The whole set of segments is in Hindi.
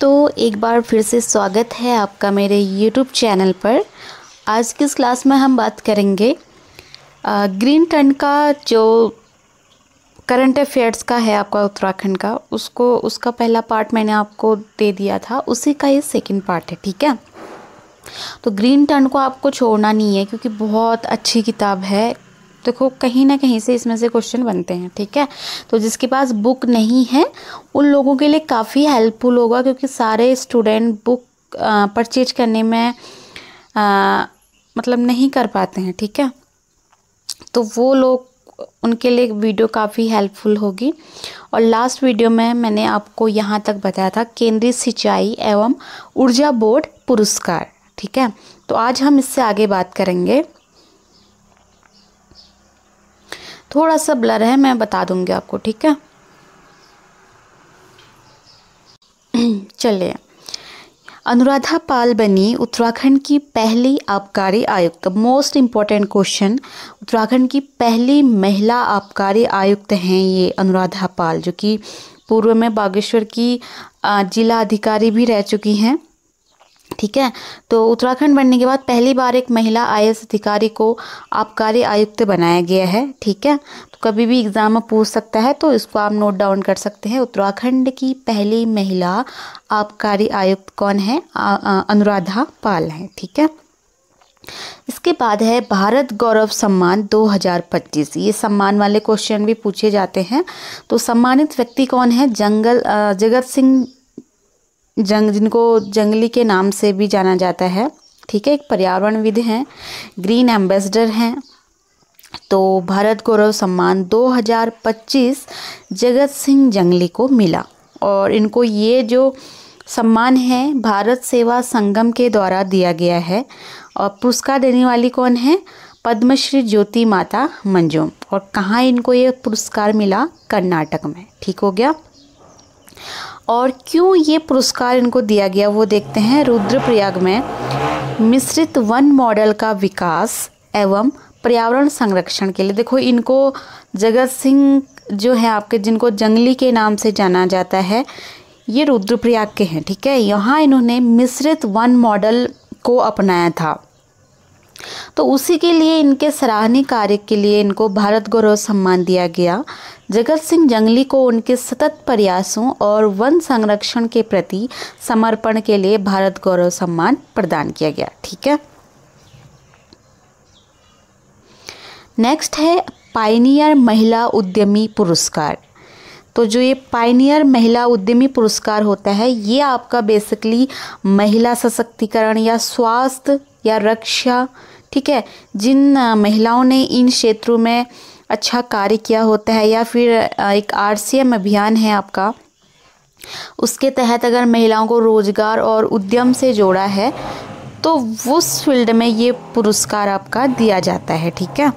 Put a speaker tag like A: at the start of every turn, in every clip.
A: तो एक बार फिर से स्वागत है आपका मेरे YouTube चैनल पर। आज की इस क्लास में हम बात करेंगे ग्रीन टर्न का जो करंट अफेयर्स का है आपका उत्तराखंड का, उसका पहला पार्ट मैंने आपको दे दिया था, उसी का ये सेकंड पार्ट है। ठीक है, तो ग्रीन टर्न को आपको छोड़ना नहीं है क्योंकि बहुत अच्छी किताब है। देखो कहीं ना कहीं से इसमें से क्वेश्चन बनते हैं। ठीक है, तो जिसके पास बुक नहीं है उन लोगों के लिए काफ़ी हेल्पफुल होगा क्योंकि सारे स्टूडेंट बुक परचेज करने में मतलब नहीं कर पाते हैं। ठीक है, तो वो लोग उनके लिए वीडियो काफ़ी हेल्पफुल होगी। और लास्ट वीडियो में मैंने आपको यहाँ तक बताया था केंद्रीय सिंचाई एवं ऊर्जा बोर्ड पुरस्कार। ठीक है, तो आज हम इससे आगे बात करेंगे। थोड़ा सा ब्लर है, मैं बता दूंगी आपको। ठीक है, चलिए। अनुराधा पाल बनी उत्तराखंड की पहली आबकारी आयुक्त। मोस्ट इम्पॉर्टेंट क्वेश्चन, उत्तराखंड की पहली महिला आबकारी आयुक्त हैं ये अनुराधा पाल, जो कि पूर्व में बागेश्वर की जिला अधिकारी भी रह चुकी हैं। ठीक है, तो उत्तराखंड बनने के बाद पहली बार एक महिला आईएएस अधिकारी को आबकारी आयुक्त बनाया गया है। ठीक है, तो कभी भी एग्जाम में पूछ सकता है, तो इसको आप नोट डाउन कर सकते हैं। उत्तराखंड की पहली महिला आबकारी आयुक्त कौन है? अनुराधा पाल है। ठीक है, इसके बाद है भारत गौरव सम्मान 2025। ये सम्मान वाले क्वेश्चन भी पूछे जाते हैं। तो सम्मानित व्यक्ति कौन है? जगत सिंह जिनको जंगली के नाम से भी जाना जाता है। ठीक है, एक पर्यावरणविद हैं, ग्रीन एम्बेसडर हैं। तो भारत गौरव सम्मान 2025 जगत सिंह जंगली को मिला और इनको ये जो सम्मान है भारत सेवा संगम के द्वारा दिया गया है। और पुरस्कार देने वाली कौन है? पद्मश्री ज्योति माता मंजूम। और कहाँ इनको ये पुरस्कार मिला? कर्नाटक में। ठीक हो गया। और क्यों ये पुरस्कार इनको दिया गया वो देखते हैं। रुद्रप्रयाग में मिश्रित वन मॉडल का विकास एवं पर्यावरण संरक्षण के लिए। देखो इनको जगत सिंह जो है आपके, जिनको जंगली के नाम से जाना जाता है, ये रुद्रप्रयाग के हैं। ठीक है, यहाँ इन्होंने मिश्रित वन मॉडल को अपनाया था, तो उसी के लिए इनके सराहनीय कार्य के लिए इनको भारत गौरव सम्मान दिया गया। जगत सिंह जंगली को उनके सतत प्रयासों और वन संरक्षण के प्रति समर्पण के लिए भारत गौरव सम्मान प्रदान किया गया। ठीक है, नेक्स्ट है पायनियर महिला उद्यमी पुरस्कार। तो जो ये पायनियर महिला उद्यमी पुरस्कार होता है, ये आपका बेसिकली महिला सशक्तिकरण या स्वास्थ्य या रक्षा, ठीक है, जिन महिलाओं ने इन क्षेत्रों में अच्छा कार्य किया होता है, या फिर एक आरसीएम अभियान है आपका, उसके तहत अगर महिलाओं को रोजगार और उद्यम से जोड़ा है तो उस फील्ड में ये पुरस्कार आपका दिया जाता है। ठीक है,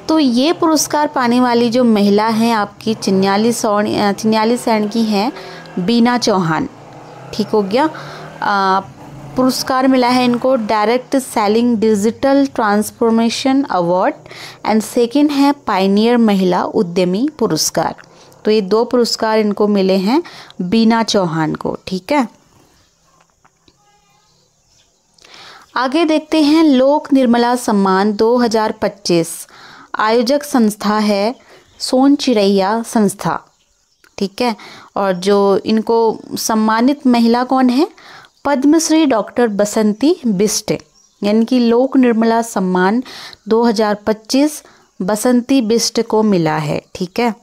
A: तो ये पुरस्कार पाने वाली जो महिला हैं आपकी 44 सैन की हैं, बीना चौहान। ठीक हो गया। पुरस्कार मिला है इनको direct selling digital transformation award and second है पायनियर महिला उद्यमी पुरस्कार। तो ये दो पुरस्कार इनको मिले हैं बीना चौहान को। ठीक है, आगे देखते हैं लोक निर्मला सम्मान 2025। आयोजक संस्था है सोन चिरैया संस्था। ठीक है, और जो इनको सम्मानित महिला कौन है? पद्मश्री डॉक्टर बसंती बिष्ट, यानी कि लोक निर्मला सम्मान 2025 बसंती बिष्ट को मिला है। ठीक है,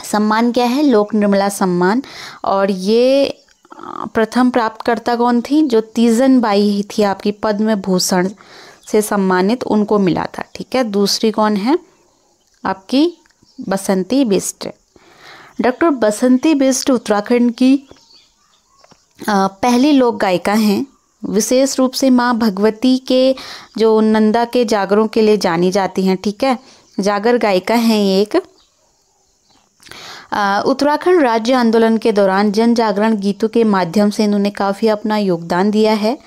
A: सम्मान क्या है? लोक निर्मला सम्मान। और ये प्रथम प्राप्तकर्ता कौन थी? जो तीजन बाई थी आपकी पद्म भूषण से सम्मानित, उनको मिला था। ठीक है, दूसरी कौन है? आपकी बसंती बिष्ट। डॉक्टर बसंती बिष्ट उत्तराखंड की पहली लोक गायिका हैं। विशेष रूप से माँ भगवती के जो नंदा के जागरों के लिए जानी जाती हैं। ठीक है, जागर गायिका हैं एक। उत्तराखंड राज्य आंदोलन के दौरान जन जागरण गीतों के माध्यम से इन्होंने काफ़ी अपना योगदान दिया है।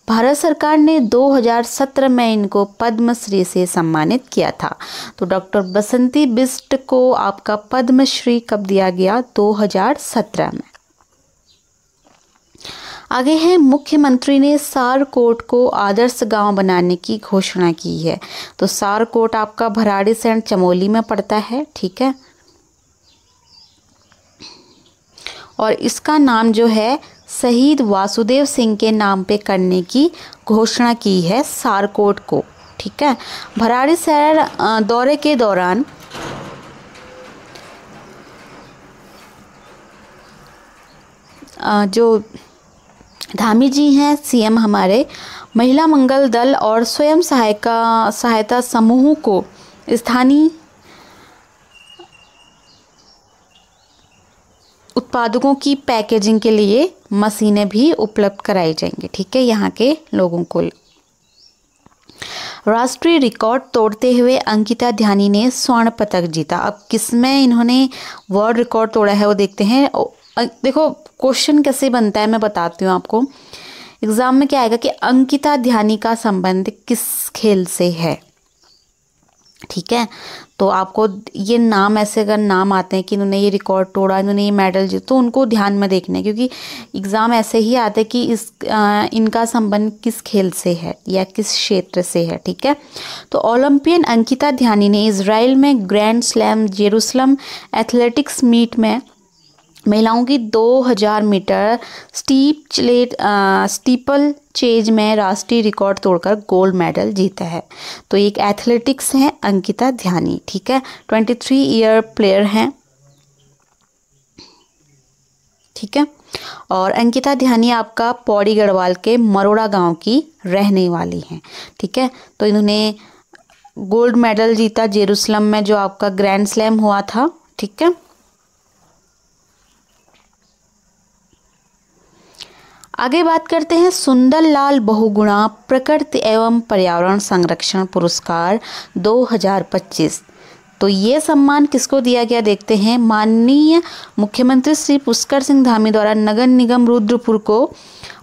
A: भारत सरकार ने 2017 में इनको पद्मश्री से सम्मानित किया था। तो डॉक्टर बसंती बिष्ट को आपका पद्मश्री कब दिया गया? 2017 में। आगे है, मुख्यमंत्री ने सारकोट को आदर्श गांव बनाने की घोषणा की है। तो सारकोट आपका भराड़ीसैंण चमोली में पड़ता है, ठीक है। और इसका नाम जो है शहीद वासुदेव सिंह के नाम पे करने की घोषणा की है सारकोट को, ठीक है। भराड़ीसैंण दौरे के दौरान जो धामी जी हैं सीएम हमारे, महिला मंगल दल और स्वयं सहायता समूह को स्थानीय उत्पादकों की पैकेजिंग के लिए मशीनें भी उपलब्ध कराई जाएंगी, ठीक है, यहाँ के लोगों को। राष्ट्रीय रिकॉर्ड तोड़ते हुए अंकिता ध्यानी ने स्वर्ण पदक जीता। अब किसमें इन्होंने वर्ल्ड रिकॉर्ड तोड़ा है वो देखते हैं। देखो क्वेश्चन कैसे बनता है मैं बताती हूँ आपको। एग्जाम में क्या आएगा कि अंकिता ध्यानी का संबंध किस खेल से है, ठीक है। तो आपको ये नाम, ऐसे अगर नाम आते हैं कि इन्होंने ये रिकॉर्ड तोड़ा, इन्होंने ये मेडल जीता, तो उनको ध्यान में देखना है, क्योंकि एग्ज़ाम ऐसे ही आते हैं कि इनका संबंध किस खेल से है या किस क्षेत्र से है, ठीक है। तो ओलंपियन अंकिता ध्यानी ने इजराइल में grand slam Jerusalem athletics meet में महिलाओं की 2000 मीटर स्टीपल चेज में राष्ट्रीय रिकॉर्ड तोड़कर गोल्ड मेडल जीता है। तो एक एथलेटिक्स हैं अंकिता ध्यानी, ठीक है। 23 ईयर प्लेयर हैं, ठीक है। और अंकिता ध्यानी आपका पौड़ी गढ़वाल के मरोड़ा गांव की रहने वाली हैं, ठीक है। तो इन्होंने गोल्ड मेडल जीता जेरूसलम में, जो आपका ग्रैंड स्लैम हुआ था, ठीक है। आगे बात करते हैं सुंदरलाल बहुगुणा प्रकृति एवं पर्यावरण संरक्षण पुरस्कार 2025। तो ये सम्मान किसको दिया गया देखते हैं। माननीय मुख्यमंत्री श्री पुष्कर सिंह धामी द्वारा नगर निगम रुद्रपुर को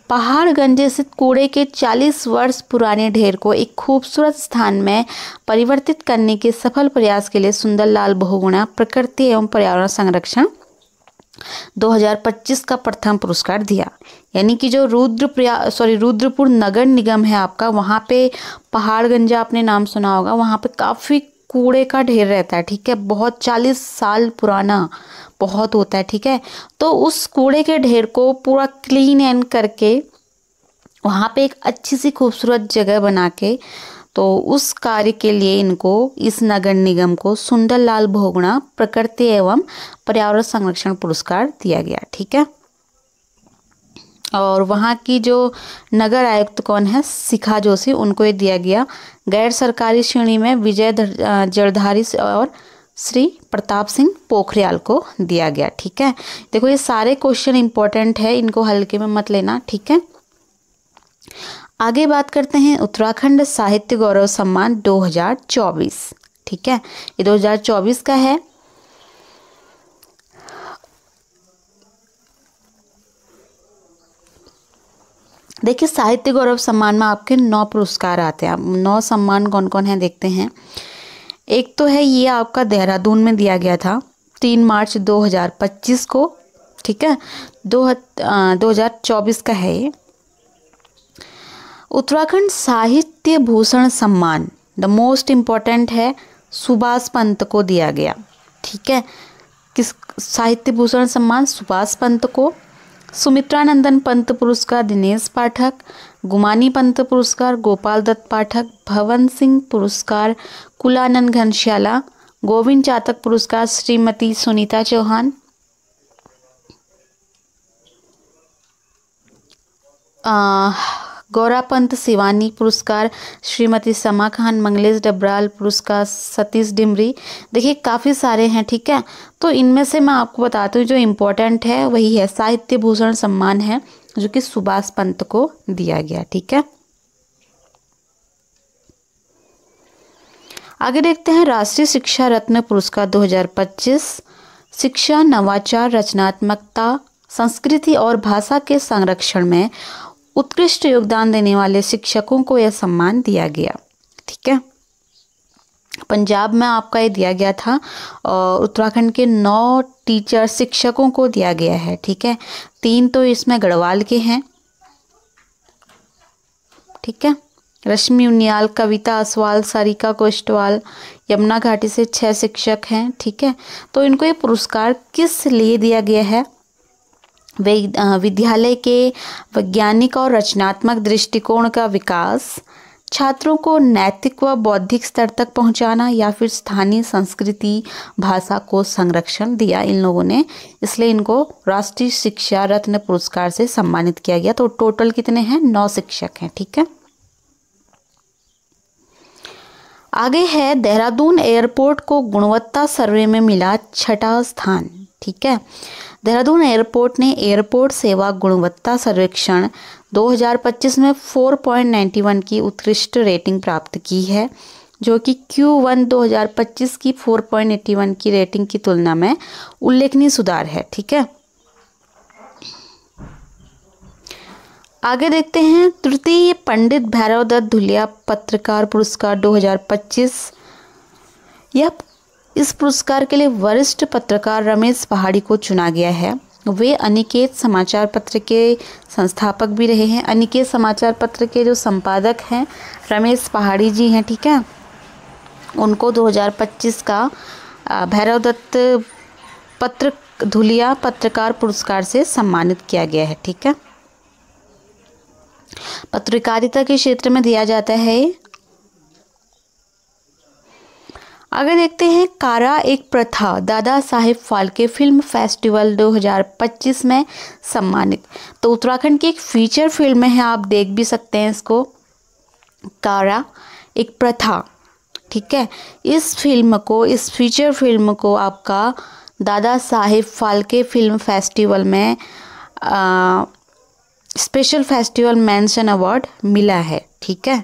A: पहाड़गंज स्थित कूड़े के 40 वर्ष पुराने ढेर को एक खूबसूरत स्थान में परिवर्तित करने के सफल प्रयास के लिए सुंदरलाल बहुगुणा प्रकृति एवं पर्यावरण संरक्षण 2025 का प्रथम पुरस्कार दिया। यानी कि जो रुद्रपुर नगर निगम है आपका, वहाँ पे पहाड़गंज आपने नाम सुना होगा, वहाँ पे काफ़ी कूड़े का ढेर रहता है, ठीक है। बहुत 40 साल पुराना बहुत होता है, ठीक है। तो उस कूड़े के ढेर को पूरा क्लीन एंड करके वहाँ पे एक अच्छी सी खूबसूरत जगह बना के, तो उस कार्य के लिए इनको, इस नगर निगम को सुंदरलाल बहुगुणा प्रकृति एवं पर्यावरण संरक्षण पुरस्कार दिया गया, ठीक है। और वहाँ की जो नगर आयुक्त कौन है, शिखा जोशी, उनको ये दिया गया। गैर सरकारी श्रेणी में विजय जरधारी और श्री प्रताप सिंह पोखरियाल को दिया गया, ठीक है। देखो ये सारे क्वेश्चन इंपॉर्टेंट है, इनको हल्के में मत लेना, ठीक है। आगे बात करते हैं उत्तराखंड साहित्य गौरव सम्मान 2024, ठीक है। ये 2024 का है। देखिए साहित्य गौरव सम्मान में आपके 9 पुरस्कार आते हैं। 9 सम्मान कौन कौन है देखते हैं। एक तो है ये आपका देहरादून में दिया गया था 3 मार्च 2025 को, ठीक है। 2024 का है ये। उत्तराखंड साहित्य भूषण सम्मान द मोस्ट इम्पोर्टेंट है, सुभाष पंत को दिया गया, ठीक है। किस साहित्य भूषण सम्मान सुभाष पंत को। सुमित्रानंदन पंत पुरस्कार दिनेश पाठक, गुमानी पंत पुरस्कार गोपाल दत्त पाठक, भवन सिंह पुरस्कार कुलानंद घनश्याला, गोविंद चातक पुरस्कार श्रीमती सुनीता चौहान, गौरापंत सिवानी पुरस्कार श्रीमती समा खान, मंगलेश डबराल पुरस्कार सतीश डिमरी। देखिए काफ़ी सारे हैं, ठीक है। तो इनमें से मैं आपको बताती हूँ जो इम्पोर्टेंट है वही है साहित्य भूषण सम्मान है, जो कि सुभाष पंत को दिया गया, ठीक है। आगे देखते हैं राष्ट्रीय शिक्षा रत्न पुरस्कार 2025। शिक्षा, नवाचार, रचनात्मकता, संस्कृति और भाषा के संरक्षण में उत्कृष्ट योगदान देने वाले शिक्षकों को यह सम्मान दिया गया, ठीक है। पंजाब में आपका ये दिया गया था और उत्तराखंड के 9 टीचर शिक्षकों को दिया गया है, ठीक है। 3 तो इसमें गढ़वाल के हैं, ठीक है। रश्मि उनियाल, कविता असवाल, सारिका कोष्टवाल, यमुना घाटी से 6 शिक्षक हैं, ठीक है। तो इनको ये पुरस्कार किस लिए दिया गया है? विद्यालय के वैज्ञानिक और रचनात्मक दृष्टिकोण का विकास, छात्रों को नैतिक व बौद्धिक स्तर तक पहुंचाना, या फिर स्थानीय संस्कृति भाषा को संरक्षण दिया इन लोगों ने, इसलिए इनको राष्ट्रीय शिक्षा रत्न पुरस्कार से सम्मानित किया गया। तो टोटल कितने हैं? 9 शिक्षक हैं, ठीक है। आगे है देहरादून एयरपोर्ट को गुणवत्ता सर्वे में मिला 6ठा स्थान, ठीक है। देहरादून एयरपोर्ट ने एयरपोर्ट सेवा गुणवत्ता सर्वेक्षण 2025 में 4.91 की उत्कृष्ट रेटिंग प्राप्त की है, जो कि Q1 2025 की 4.81 की रेटिंग की तुलना में उल्लेखनीय सुधार है, ठीक है। आगे देखते हैं तृतीय पंडित भैरव दत्त धुलिया पत्रकार पुरस्कार 2025। इस पुरस्कार के लिए वरिष्ठ पत्रकार रमेश पहाड़ी को चुना गया है। वे अनिकेत समाचार पत्र के संस्थापक भी रहे हैं। अनिकेत समाचार पत्र के जो संपादक हैं रमेश पहाड़ी जी हैं, ठीक है। उनको 2025 का भैरव दत्त धुलिया पत्रकार पुरस्कार से सम्मानित किया गया है, ठीक है। पत्रकारिता के क्षेत्र में दिया जाता है। आगे देखते हैं कारा एक प्रथा, दादा साहेब फाल्के फिल्म फेस्टिवल 2025 में सम्मानित। तो उत्तराखंड की एक फीचर फिल्म है, आप देख भी सकते हैं इसको, कारा एक प्रथा, ठीक है। इस फीचर फिल्म को आपका दादा साहेब फाल्के फिल्म फेस्टिवल में स्पेशल फेस्टिवल मेंशन अवार्ड मिला है, ठीक है।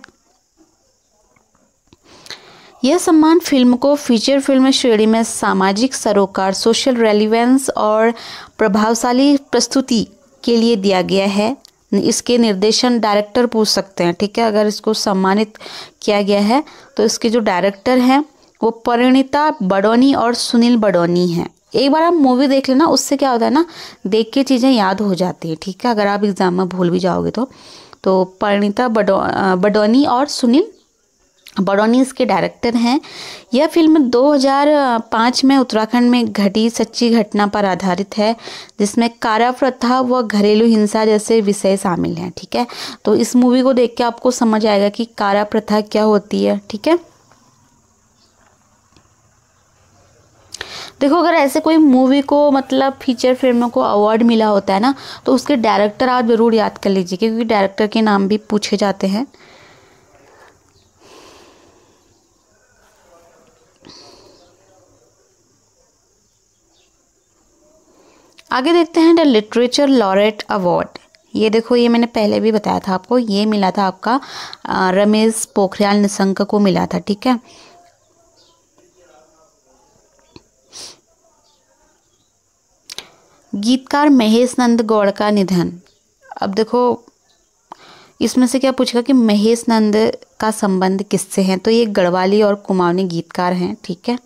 A: यह सम्मान फिल्म को फीचर फिल्म श्रेणी में सामाजिक सरोकार, सोशल रेलिवेंस और प्रभावशाली प्रस्तुति के लिए दिया गया है। इसके निर्देशन डायरेक्टर पूछ सकते हैं, ठीक है। अगर इसको सम्मानित किया गया है तो इसके जो डायरेक्टर हैं वो परिणीता बडोनी और सुनील बडोनी हैं। एक बार आप मूवी देख लेना, उससे क्या होता है ना, देख के चीज़ें याद हो जाती हैं, ठीक है। अगर आप एग्जाम में भूल भी जाओगे तो परिणीता बडोनी और सुनील बडोनी इसके डायरेक्टर हैं। यह फिल्म 2005 में उत्तराखंड में घटी सच्ची घटना पर आधारित है, जिसमें कारा प्रथा व घरेलू हिंसा जैसे विषय शामिल हैं, ठीक है। तो इस मूवी को देख के आपको समझ आएगा कि कारा प्रथा क्या होती है, ठीक है। देखो, अगर ऐसे कोई मूवी को मतलब फीचर फिल्म को अवार्ड मिला होता है ना, तो उसके डायरेक्टर आप जरूर याद कर लीजिए, क्योंकि डायरेक्टर के नाम भी पूछे जाते हैं। आगे देखते हैं द लिटरेचर लॉरेट अवार्ड। ये देखो, ये मैंने पहले भी बताया था आपको, ये मिला था आपका रमेश पोखरियाल निशंक को मिला था, ठीक है। गीतकार महेश नंद गौड़ का निधन। अब देखो, इसमें से क्या पूछेगा कि महेश नंद का संबंध किससे है, तो ये गढ़वाली और कुमाऊनी गीतकार हैं, ठीक है।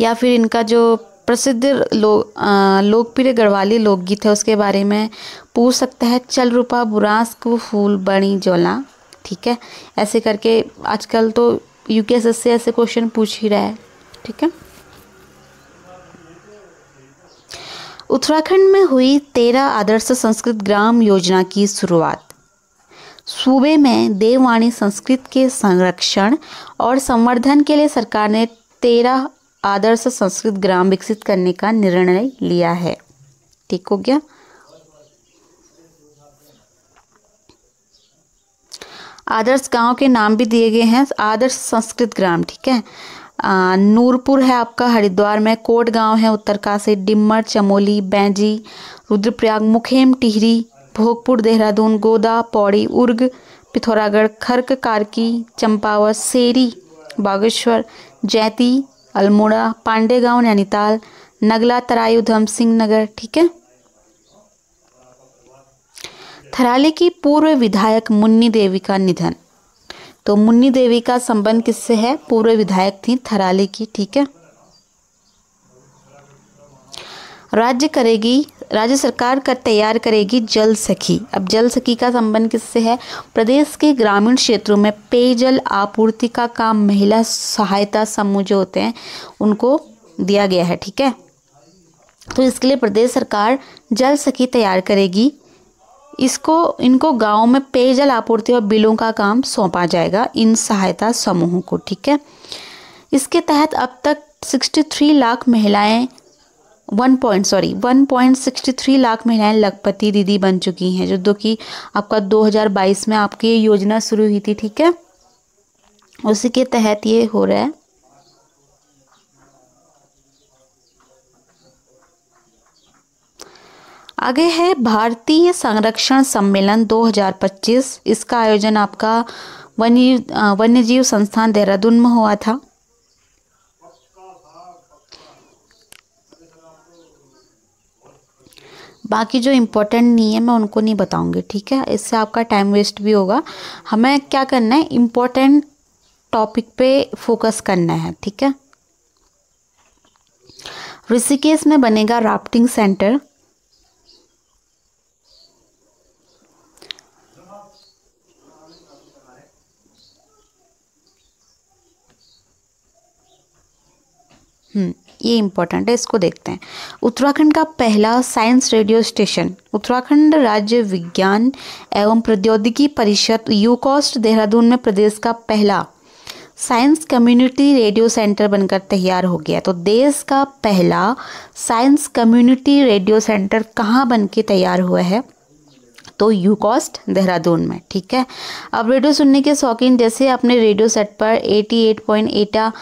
A: या फिर इनका जो प्रसिद्ध लोकप्रिय गढ़वाली लोकगीत है उसके बारे में पूछ सकता है, चल रूपा बुरांस को फूल बनी जोला, ठीक है। ऐसे करके आजकल तो यूपीएससी से ऐसे क्वेश्चन पूछ ही रहा है, ठीक है। उत्तराखंड में हुई 13 आदर्श संस्कृत ग्राम योजना की शुरुआत। सूबे में देववाणी संस्कृत के संरक्षण और संवर्धन के लिए सरकार ने 13 आदर्श संस्कृत ग्राम विकसित करने का निर्णय लिया है, ठीक हो गया। आदर्श गांव के नाम भी दिए गए हैं, आदर्श संस्कृत ग्राम, ठीक है। नूरपुर है आपका हरिद्वार में, कोट गांव है उत्तरकाशी, डिम्मर, चमोली, बैंजी, रुद्रप्रयाग, मुखेम, टिहरी, भोगपुर, देहरादून, गोदा, पौड़ी, उर्ग, पिथौरागढ़, खर्क, कारकी, चंपावत, सेरी, बागेश्वर, जैती, अल्मोड़ा, पांडे गांव, नैनीताल, नगला, तराई, उधम सिंह नगर, ठीक है। थराली की पूर्व विधायक मुन्नी देवी का निधन। तो मुन्नी देवी का संबंध किससे है? पूर्व विधायक थी थराली की, ठीक है। राज्य सरकार का तैयार करेगी जल सखी। अब जल सखी का संबंध किससे है? प्रदेश के ग्रामीण क्षेत्रों में पेयजल आपूर्ति का काम महिला सहायता समूह जो होते हैं उनको दिया गया है। ठीक है, तो इसके लिए प्रदेश सरकार जल सखी तैयार करेगी। इनको गाँव में पेयजल आपूर्ति और बिलों का काम सौंपा जाएगा इन सहायता समूहों को। ठीक है, इसके तहत अब तक 63 लाख महिलाएं 1.63 लाख महिलाएं लखपति दीदी बन चुकी हैं, जो कि आपका 2022 में आपकी ये योजना शुरू हुई थी। ठीक है, उसी के तहत ये हो रहा है। आगे है भारतीय संरक्षण सम्मेलन 2025। इसका आयोजन आपका वन्यजीव संस्थान देहरादून में हुआ था। बाकी जो इम्पोर्टेंट नहीं है मैं उनको नहीं बताऊंगी। ठीक है, इससे आपका टाइम वेस्ट भी होगा। हमें क्या करना है, इम्पोर्टेंट टॉपिक पे फोकस करना है। ठीक है, ऋषिकेश में बनेगा राफ्टिंग सेंटर। ये इम्पोर्टेंट है, इसको देखते हैं। उत्तराखंड का पहला साइंस रेडियो स्टेशन। उत्तराखंड राज्य विज्ञान एवं प्रौद्योगिकी परिषद यूकॉस्ट देहरादून में प्रदेश का पहला साइंस कम्युनिटी रेडियो सेंटर बनकर तैयार हो गया। तो देश का पहला साइंस कम्युनिटी रेडियो सेंटर कहाँ बन के तैयार हुआ है? तो यूकॉस्ट देहरादून में। ठीक है, अब रेडियो सुनने के शौकीन जैसे अपने रेडियो सेट पर 88.8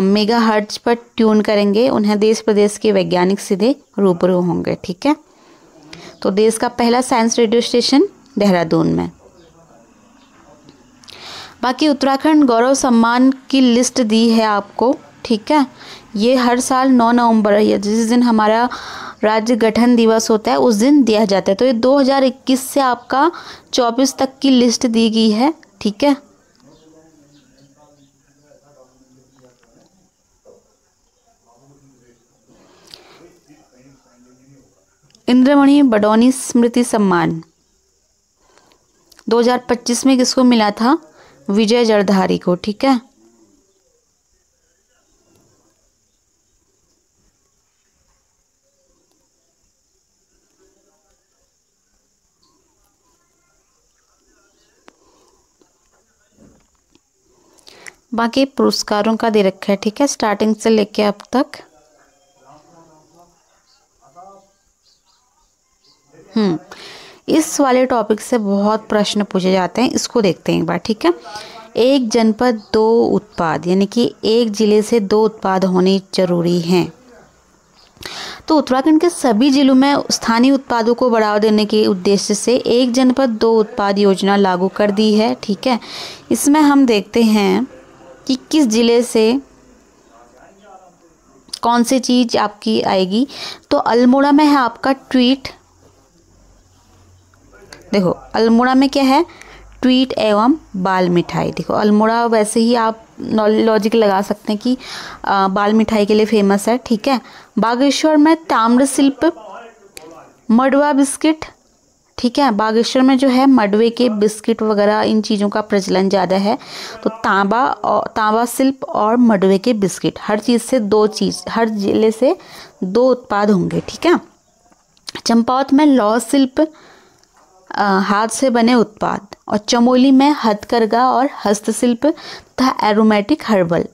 A: मेगाहर्ट्ज पर ट्यून करेंगे, उन्हें देश प्रदेश के वैज्ञानिक सीधे रूबरू होंगे। ठीक है, तो देश का पहला साइंस रेडियो स्टेशन देहरादून में। बाकी उत्तराखंड गौरव सम्मान की लिस्ट दी है आपको। ठीक है, ये हर साल 9 नवंबर या जिस दिन हमारा राज्य गठन दिवस होता है उस दिन दिया जाता है। तो ये 2021 से आपका 24 तक की लिस्ट दी गई है। ठीक है, इंद्रमणि बडौनी स्मृति सम्मान 2025 में किसको मिला था? विजय जरधारी को। ठीक है, बाकी पुरस्कारों का दे रखा है। ठीक है, स्टार्टिंग से लेके अब तक। इस वाले टॉपिक से बहुत प्रश्न पूछे जाते हैं, इसको देखते हैं एक बार। ठीक है, एक जनपद 2 उत्पाद, यानी कि एक जिले से 2 उत्पाद होने जरूरी हैं। तो उत्तराखंड के सभी जिलों में स्थानीय उत्पादों को बढ़ावा देने के उद्देश्य से एक जनपद 2 उत्पाद योजना लागू कर दी है। ठीक है, इसमें हम देखते हैं कि किस जिले से कौन सी चीज़ आपकी आएगी। तो अल्मोड़ा में है आपका ट्वीट। देखो अल्मोड़ा में क्या है? ट्वीट एवं बाल मिठाई। देखो अल्मोड़ा वैसे ही आप लॉजिक लगा सकते हैं कि बाल मिठाई के लिए फेमस है। ठीक है, बागेश्वर में ताम्र शिल्प, मडवा बिस्किट। ठीक है, बागेश्वर में जो है मडवे के बिस्किट वगैरह इन चीज़ों का प्रचलन ज़्यादा है। तो तांबा शिल्प और मडवे के बिस्किट, हर चीज़ से 2 चीज़, हर जिले से 2 उत्पाद होंगे। ठीक है, चंपावत में लौह शिल्प, हाथ से बने उत्पाद, और चमोली में हथकरघा और हस्तशिल्प तथा एरोमेटिक हर्बल,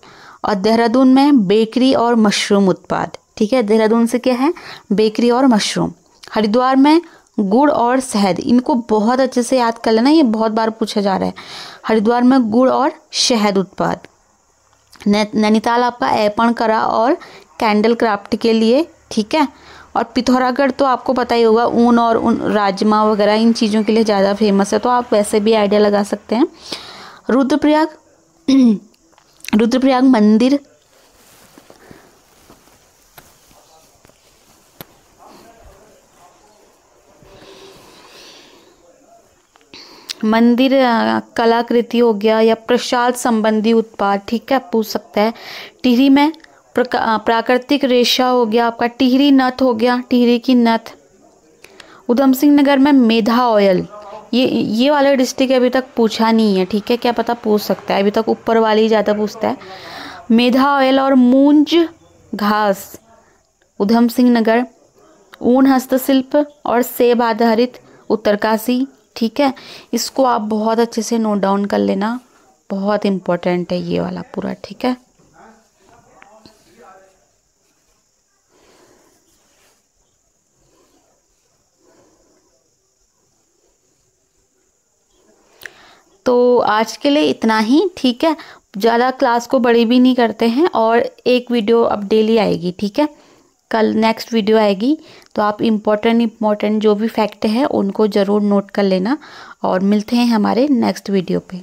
A: और देहरादून में बेकरी और मशरूम उत्पाद। ठीक है, देहरादून से क्या है? बेकरी और मशरूम। हरिद्वार में गुड़ और शहद। इनको बहुत अच्छे से याद कर लेना, ये बहुत बार पूछा जा रहा है। हरिद्वार में गुड़ और शहद उत्पाद। नैनीताल आपका ऐपण करा और कैंडल क्राफ्ट के लिए। ठीक है, और पिथौरागढ़ तो आपको पता ही होगा, ऊन और राजमा वगैरह इन चीज़ों के लिए ज़्यादा फेमस है, तो आप वैसे भी आइडिया लगा सकते हैं। रुद्रप्रयाग मंदिर कलाकृति हो गया या प्रसाद संबंधी उत्पाद। ठीक है, पूछ सकता है। टिहरी में प्राकृतिक रेशा हो गया आपका, टिहरी नथ हो गया, टिहरी की नथ। उधम सिंह नगर में मेधा ऑयल, ये वाला डिस्ट्रिक्ट अभी तक पूछा नहीं है, ठीक है, क्या पता पूछ सकता है, अभी तक ऊपर वाली ज़्यादा पूछता है। मेधा ऑयल और मूंज घास, उधम सिंह नगर। ऊन हस्तशिल्प और सेब आधारित, उत्तरकाशी, ठीक है। इसको आप बहुत अच्छे से नोट डाउन कर लेना, बहुत इम्पोर्टेंट है ये वाला पूरा, ठीक है। तो आज के लिए इतना ही, ठीक है। ज़्यादा क्लास को बड़ी भी नहीं करते हैं, और एक वीडियो अब डेली आएगी, ठीक है। कल नेक्स्ट वीडियो आएगी, तो आप इम्पोर्टेंट जो भी फैक्ट है उनको ज़रूर नोट कर लेना, और मिलते हैं हमारे नेक्स्ट वीडियो पे।